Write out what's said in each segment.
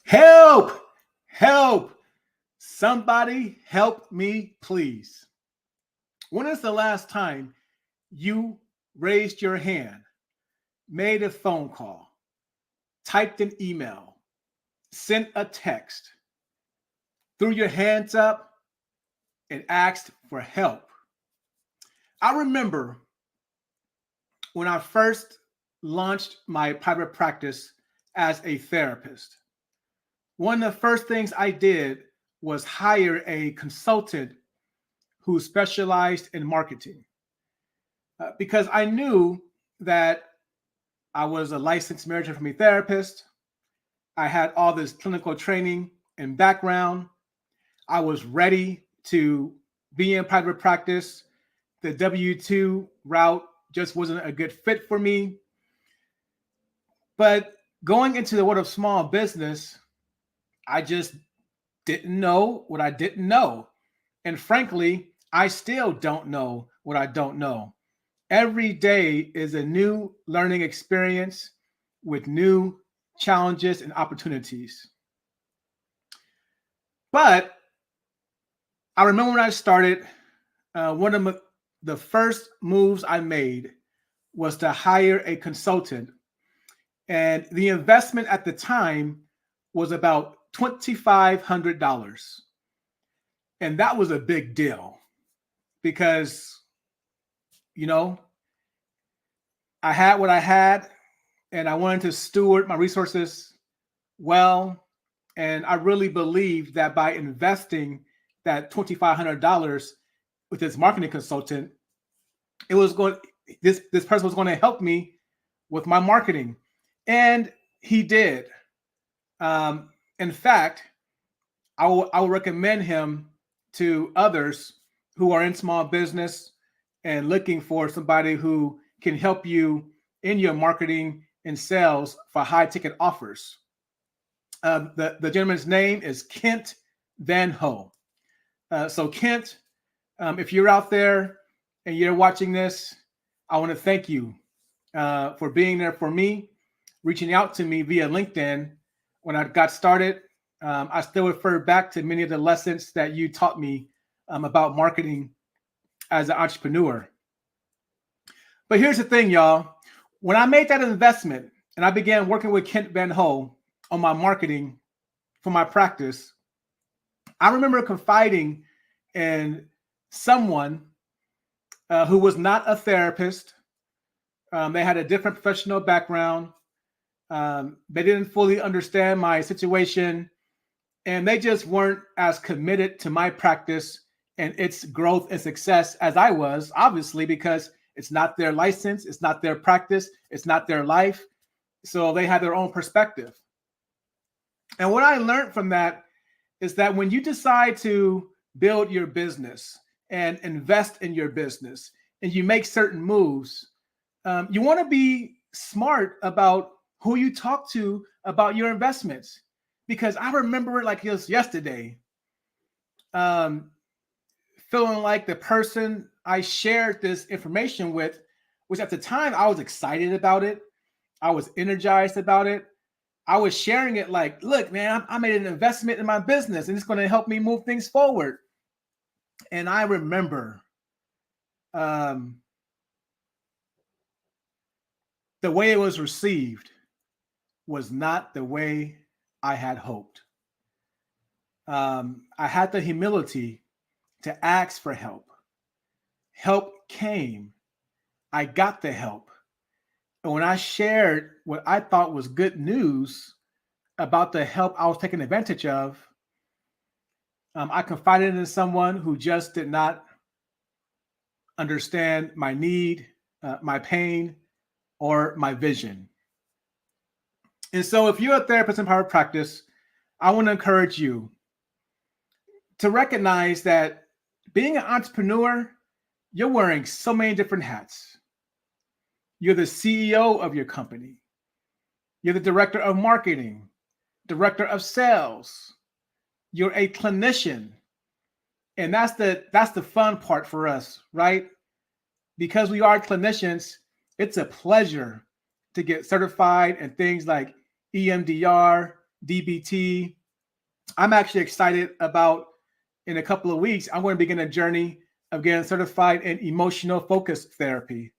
Help! Help! Somebody help me, please. When is the last time you raised your hand, made a phone call, typed an email, sent a text, threw your hands up, and asked for help? I remember when I first launched my private practice as a therapist. One of the first things I did was hire a consultant who specialized in marketing because I knew that I was a licensed marriage and family therapist. I had all this clinical training and background. I was ready to be in private practice. The W-2 route just wasn't a good fit for me. But going into the world of small business, I just didn't know what I didn't know. And frankly, I still don't know what I don't know. Every day is a new learning experience with new challenges and opportunities. But I remember when I started, one of the first moves I made was to hire a consultant. And the investment at the time was about $2,500. And that was a big deal because, I had what I had and I wanted to steward my resources well. And I really believed that by investing that $2,500 with this marketing consultant, this person was going to help me with my marketing. And he did. In fact, I will recommend him to others who are in small business and looking for somebody who can help you in your marketing and sales for high ticket offers. The gentleman's name is Kent Van Ho. So Kent, if you're out there and you're watching this, I want to thank you for being there for me, reaching out to me via LinkedIn when I got started. I still refer back to many of the lessons that you taught me about marketing as an entrepreneur. But here's the thing, y'all. When I made that investment and I began working with Kent Van Ho on my marketing for my practice, I remember confiding in someone who was not a therapist. They had a different professional background. They didn't fully understand my situation, and they just weren't as committed to my practice and its growth and success as I was, obviously, because it's not their license, it's not their practice, it's not their life. So they had their own perspective. And what I learned from that is that when you decide to build your business and invest in your business and you make certain moves, you want to be smart about who you talk to about your investments. Because I remember it like it was yesterday, feeling like the person I shared this information with, which at the time I was excited about it. I was energized about it. I was sharing it like, look, man, I made an investment in my business and it's going to help me move things forward. And I remember the way it was received was not the way I had hoped. I had the humility to ask for help. Help came. I got the help. And when I shared what I thought was good news about the help I was taking advantage of, I confided in someone who just did not understand my need, my pain, or my vision. And so if you're a therapist in private practice, I want to encourage you to recognize that being an entrepreneur, you're wearing so many different hats. You're the CEO of your company. You're the director of marketing, director of sales. You're a clinician. And that's the fun part for us, right? Because we are clinicians, it's a pleasure to get certified in things like EMDR, DBT. I'm actually excited about in a couple of weeks, I'm going to begin a journey of getting certified in emotional focus therapy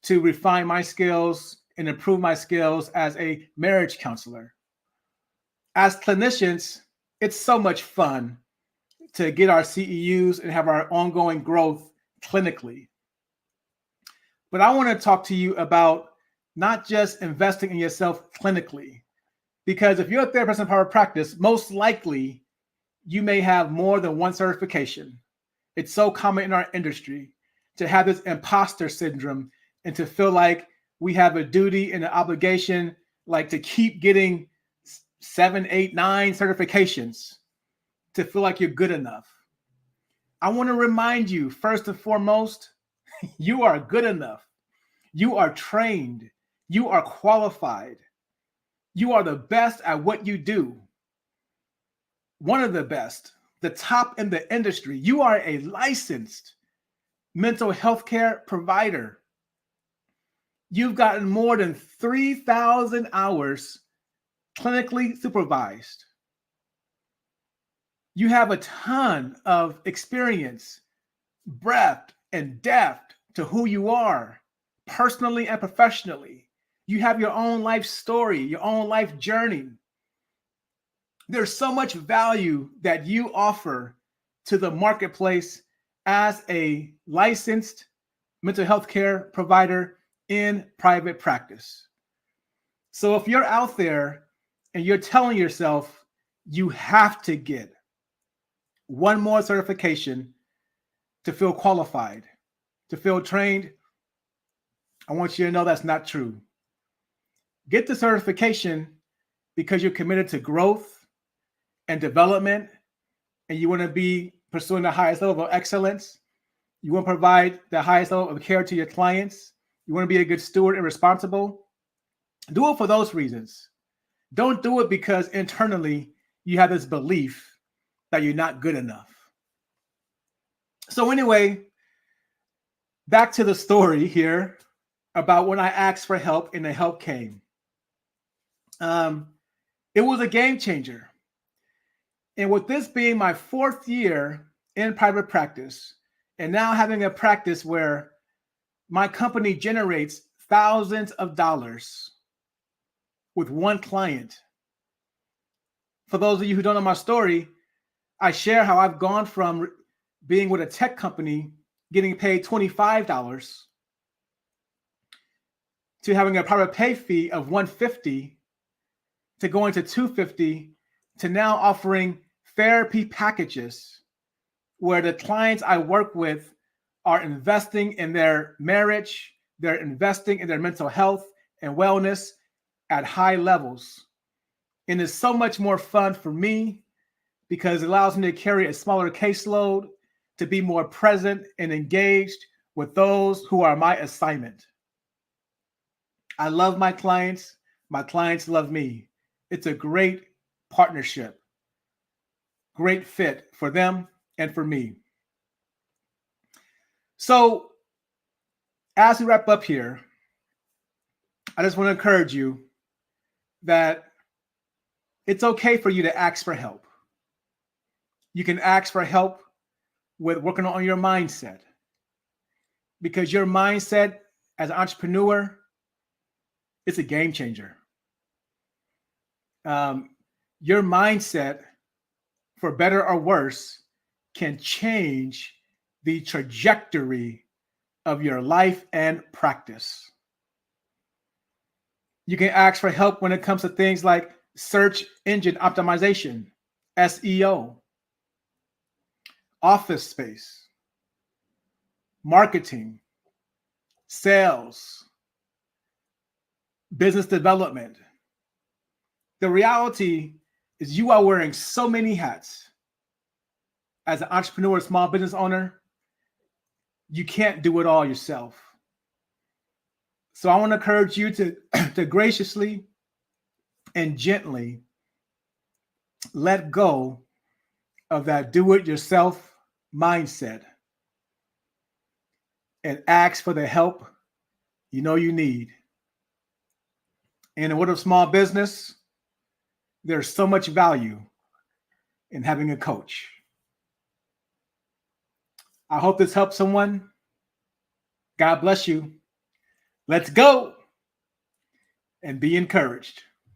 to refine my skills and improve my skills as a marriage counselor. As clinicians, it's so much fun to get our CEUs and have our ongoing growth clinically. But I want to talk to you about not just investing in yourself clinically, because if you're a therapist in private practice, most likely you may have more than one certification. It's so common in our industry to have this imposter syndrome and to feel like we have a duty and an obligation, like to keep getting 7, 8, 9 certifications to feel like you're good enough. I want to remind you, first and foremost, you are good enough. You are trained. You are qualified. You are the best at what you do. One of the best, the top in the industry. You are a licensed mental health care provider. You've gotten more than 3,000 hours clinically supervised. You have a ton of experience, breadth and depth to who you are, personally and professionally. You have your own life story, your own life journey. There's so much value that you offer to the marketplace as a licensed mental health care provider in private practice. So if you're out there and you're telling yourself you have to get one more certification to feel qualified, to feel trained, I want you to know that's not true. Get the certification because you're committed to growth and development, and you want to be pursuing the highest level of excellence. You want to provide the highest level of care to your clients. You want to be a good steward and responsible. Do it for those reasons. Don't do it because internally you have this belief that you're not good enough. So anyway, back to the story here about when I asked for help and the help came. It was a game changer. And with this being my 4th year in private practice, and now having a practice where my company generates thousands of dollars with one client. For those of you who don't know my story, I share how I've gone from being with a tech company getting paid $25 to having a private pay fee of $150 to going to $250 to now offering therapy packages where the clients I work with are investing in their marriage, they're investing in their mental health and wellness at high levels. And it's so much more fun for me because it allows me to carry a smaller caseload, to be more present and engaged with those who are my assignment. I love my clients love me. It's a great partnership. Great fit for them and for me. So as we wrap up here, I just want to encourage you that it's okay for you to ask for help. You can ask for help with working on your mindset, because your mindset as an entrepreneur, it's a game changer. Your mindset, for better or worse, can change the trajectory of your life and practice. You can ask for help when it comes to things like search engine optimization, SEO, office space, marketing, sales, business development. The reality is you are wearing so many hats. As an entrepreneur, small business owner, you can't do it all yourself. So I want to encourage you to graciously and gently let go of that do-it-yourself mindset and ask for the help you know you need. In the world of small business, there's so much value in having a coach. I hope this helps someone. God bless you. Let's go and be encouraged.